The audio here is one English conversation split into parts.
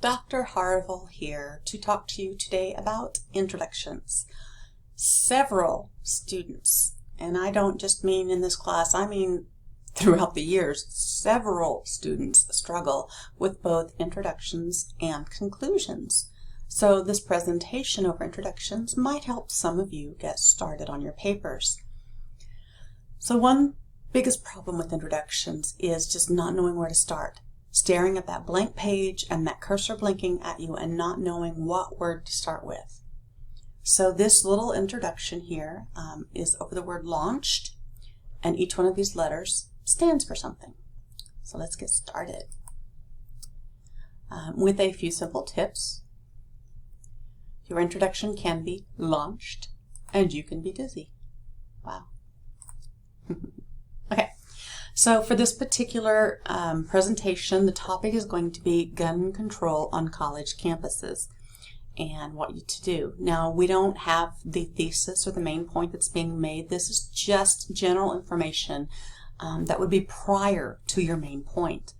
Dr. Harville here to talk to you today about introductions. Several students, and I don't just mean in this class, I mean throughout the years, several students struggle with both introductions and conclusions. So this presentation over introductions might help some of you get started on your papers. So one biggest problem with introductions is just not knowing where to start. Staring at that blank page and that cursor blinking at you and not knowing what word to start with. So this little introduction here is over the word launched, and each one of these letters stands for something. So let's get started with a few simple tips. Your introduction can be launched and you can be dizzy. Wow. Okay. So for this particular presentation, the topic is going to be gun control on college campuses and what to do. Now, we don't have the thesis or the main point that's being made. This is just general information that would be prior to your main point.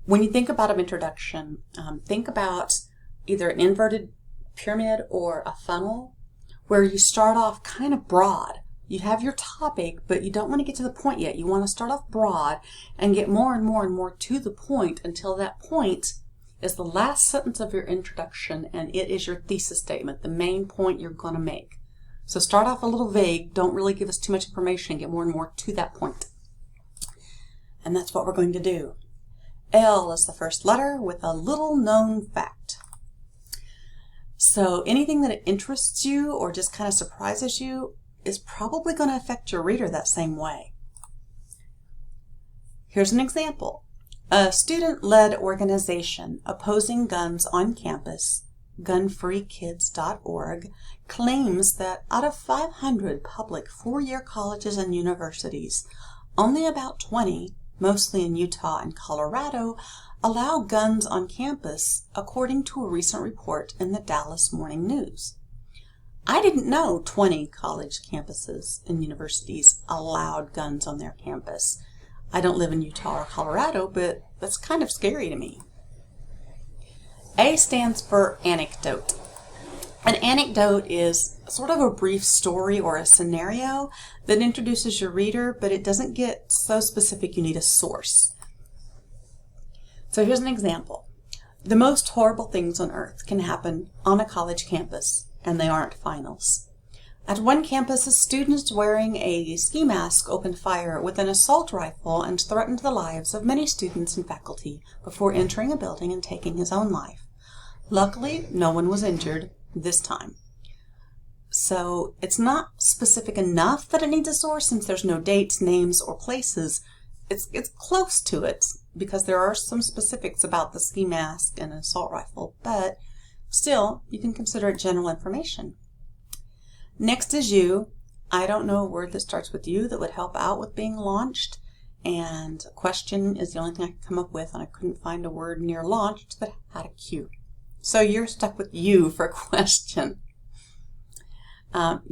When you think about an introduction, think about either an inverted pyramid or a funnel where you start off kind of broad. You have your topic, but you don't want to get to the point yet. You want to start off broad and get more and more and more to the point until that point is the last sentence of your introduction and it is your thesis statement, the main point you're going to make. So start off a little vague, don't really give us too much information, get more and more to that point. And that's what we're going to do. L is the first letter with a little known fact. So anything that interests you or just kind of surprises you is probably going to affect your reader that same way. Here's an example. A student-led organization opposing guns on campus, gunfreekids.org, claims that out of 500 public four-year colleges and universities, only about 20, mostly in Utah and Colorado, allow guns on campus, according to a recent report in the Dallas Morning News. I didn't know 20 college campuses and universities allowed guns on their campus. I don't live in Utah or Colorado, but that's kind of scary to me. A stands for anecdote. An anecdote is sort of a brief story or a scenario that introduces your reader, but it doesn't get so specific you need a source. So here's an example. The most horrible things on earth can happen on a college campus, and they aren't finals. At one campus, a student wearing a ski mask opened fire with an assault rifle and threatened the lives of many students and faculty before entering a building and taking his own life. Luckily, no one was injured this time. So it's not specific enough that it needs a source since there's no dates, names, or places. It's close to it because there are some specifics about the ski mask and assault rifle, but still, you can consider it general information. Next is you. I don't know a word that starts with you that would help out with being launched, and question is the only thing I could come up with, and I couldn't find a word near launched that had a Q. So you're stuck with you for question.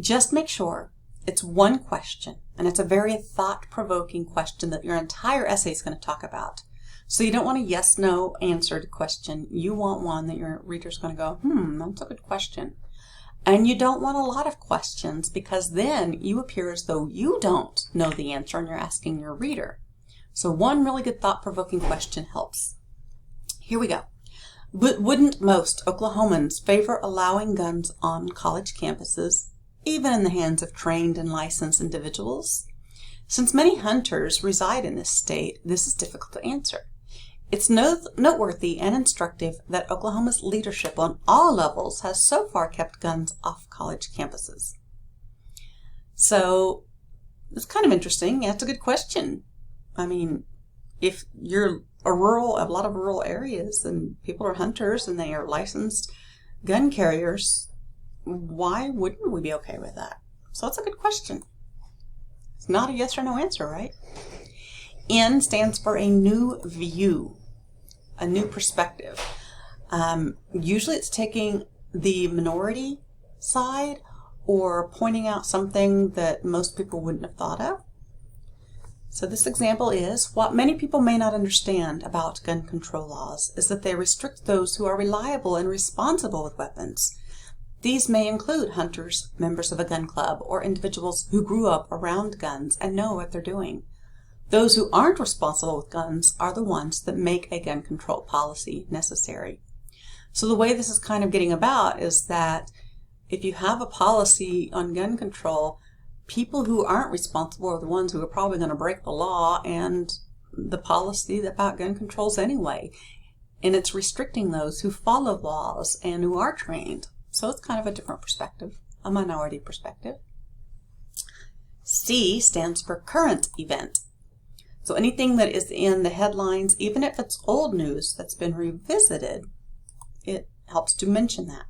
Just make sure it's one question, and it's a very thought-provoking question that your entire essay is going to talk about. So you don't want a yes-no answered question. You want one that your reader's going to go, that's a good question. And you don't want a lot of questions because then you appear as though you don't know the answer and you're asking your reader. So one really good thought-provoking question helps. Here we go. But wouldn't most Oklahomans favor allowing guns on college campuses, even in the hands of trained and licensed individuals? Since many hunters reside in this state, this is difficult to answer. It's noteworthy and instructive that Oklahoma's leadership on all levels has so far kept guns off college campuses. So it's kind of interesting. Yeah, it's a good question. I mean, if you're a lot of rural areas and people are hunters and they are licensed gun carriers, why wouldn't we be okay with that? So it's a good question. It's not a yes or no answer, right? N stands for a new view. A new perspective. Usually it's taking the minority side or pointing out something that most people wouldn't have thought of. So this example is, what many people may not understand about gun control laws is that they restrict those who are reliable and responsible with weapons. These may include hunters, members of a gun club, or individuals who grew up around guns and know what they're doing. Those who aren't responsible with guns are the ones that make a gun control policy necessary. So the way this is kind of getting about is that if you have a policy on gun control, people who aren't responsible are the ones who are probably going to break the law and the policy about gun controls anyway. And it's restricting those who follow laws and who are trained. So it's kind of a different perspective, a minority perspective. C stands for current event. So anything that is in the headlines, even if it's old news that's been revisited, it helps to mention that.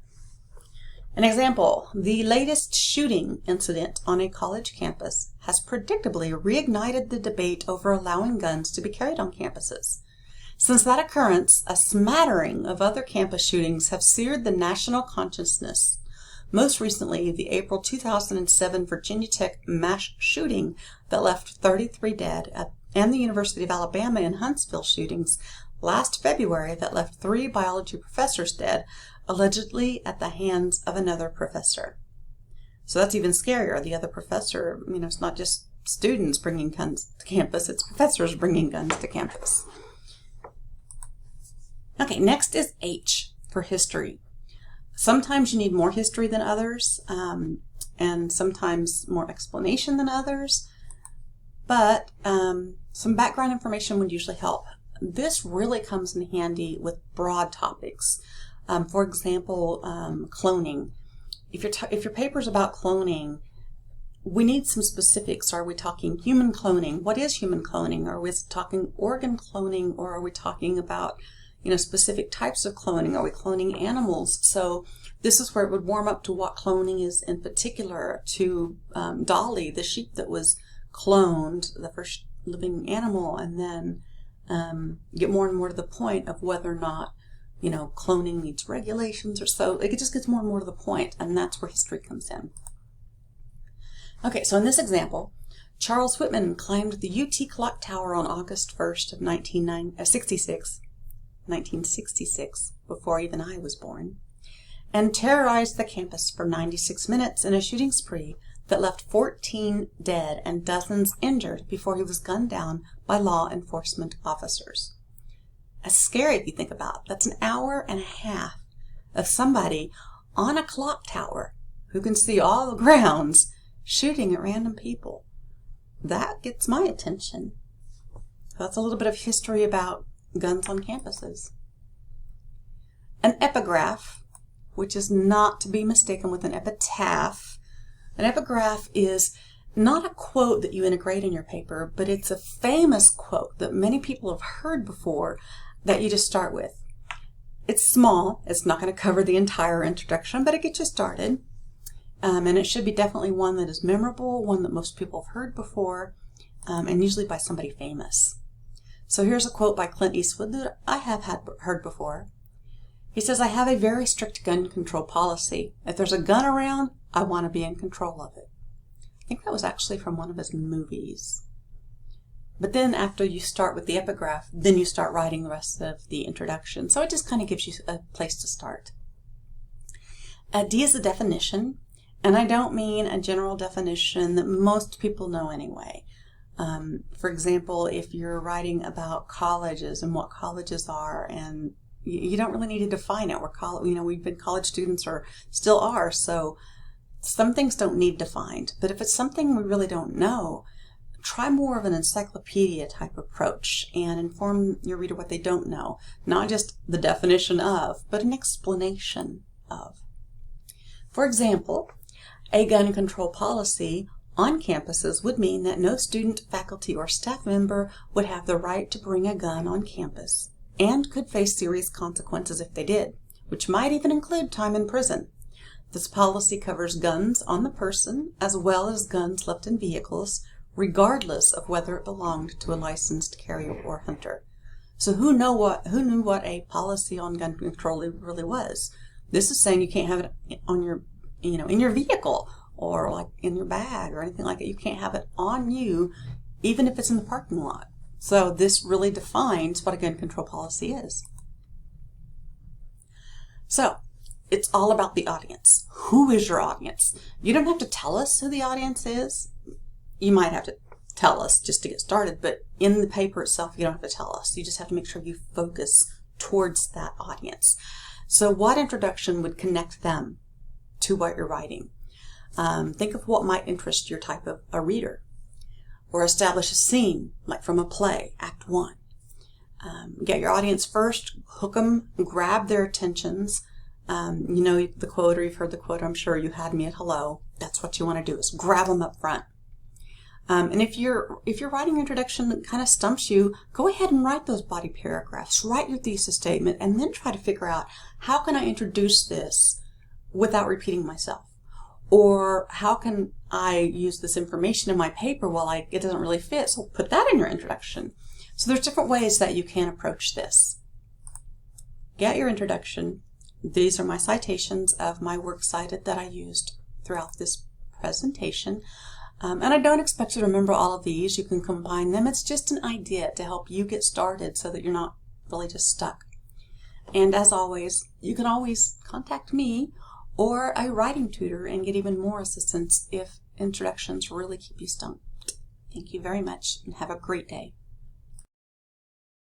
An example, the latest shooting incident on a college campus has predictably reignited the debate over allowing guns to be carried on campuses. Since that occurrence, a smattering of other campus shootings have seared the national consciousness. Most recently, the April 2007 Virginia Tech mass shooting that left 33 dead, and the University of Alabama in Huntsville shootings last February that left 3 biology professors dead, allegedly at the hands of another professor. So that's even scarier. The other professor, it's not just students bringing guns to campus, it's professors bringing guns to campus. Okay, next is H for history. Sometimes you need more history than others, and sometimes more explanation than others, but some background information would usually help. This really comes in handy with broad topics. For example, cloning. If your paper's about cloning, we need some specifics. Are we talking human cloning? What is human cloning? Are we talking organ cloning, or are we talking about specific types of cloning? Are we cloning animals? So this is where it would warm up to what cloning is in particular, to Dolly, the sheep that was cloned, the first living animal, and then get more and more to the point of whether or not cloning needs regulations or so. It just gets more and more to the point, and that's where history comes in. Okay, so in this example, Charles Whitman climbed the UT clock tower on August 1st of 1966, before even I was born, and terrorized the campus for 96 minutes in a shooting spree that left 14 dead and dozens injured before he was gunned down by law enforcement officers. That's scary if you think about it. That's an hour and a half of somebody on a clock tower who can see all the grounds shooting at random people. That gets my attention. So that's a little bit of history about guns on campuses. An epigraph, which is not to be mistaken with an epitaph. An epigraph is not a quote that you integrate in your paper, but it's a famous quote that many people have heard before that you just start with. It's small. It's not going to cover the entire introduction, but it gets you started. And it should be definitely one that is memorable, one that most people have heard before, and usually by somebody famous. So here's a quote by Clint Eastwood that I have heard before. He says, "I have a very strict gun control policy. If there's a gun around, I want to be in control of it." I think that was actually from one of his movies. But then after you start with the epigraph, then you start writing the rest of the introduction. So it just kind of gives you a place to start. D is a definition, and I don't mean a general definition that most people know anyway. For example, if you're writing about colleges and what colleges are, and you don't really need to define it. We've been college students or still are, so some things don't need defined. But if it's something we really don't know, try more of an encyclopedia type approach and inform your reader what they don't know. Not just the definition of, but an explanation of. For example, a gun control policy on campuses would mean that no student, faculty, or staff member would have the right to bring a gun on campus and could face serious consequences if they did, which might even include time in prison. This policy covers guns on the person as well as guns left in vehicles, regardless of whether it belonged to a licensed carrier or hunter. So who knew what a policy on gun control really was? This is saying you can't have it on your, in your vehicle or like in your bag or anything like that. You can't have it on you even if it's in the parking lot. So this really defines what a gun control policy is. So it's all about the audience. Who is your audience? You don't have to tell us who the audience is. You might have to tell us just to get started, but in the paper itself, you don't have to tell us. You just have to make sure you focus towards that audience. So what introduction would connect them to what you're writing? Think of what might interest your type of a reader. Or establish a scene, like from a play, Act 1. Get your audience first, hook them, grab their attentions. You know the quote, or you've heard the quote, I'm sure, you had me at hello. That's what you want to do, is grab them up front. And if your writing introduction that kind of stumps you, go ahead and write those body paragraphs, write your thesis statement, and then try to figure out, how can I introduce this without repeating myself? Or how can I use this information in my paper? Well, it doesn't really fit, so put that in your introduction. So there's different ways that you can approach this. Get your introduction. These are my citations of my works cited that I used throughout this presentation. And I don't expect you to remember all of these. You can combine them. It's just an idea to help you get started so that you're not really just stuck. And as always, you can always contact me or a writing tutor and get even more assistance if introductions really keep you stumped. Thank you very much and have a great day.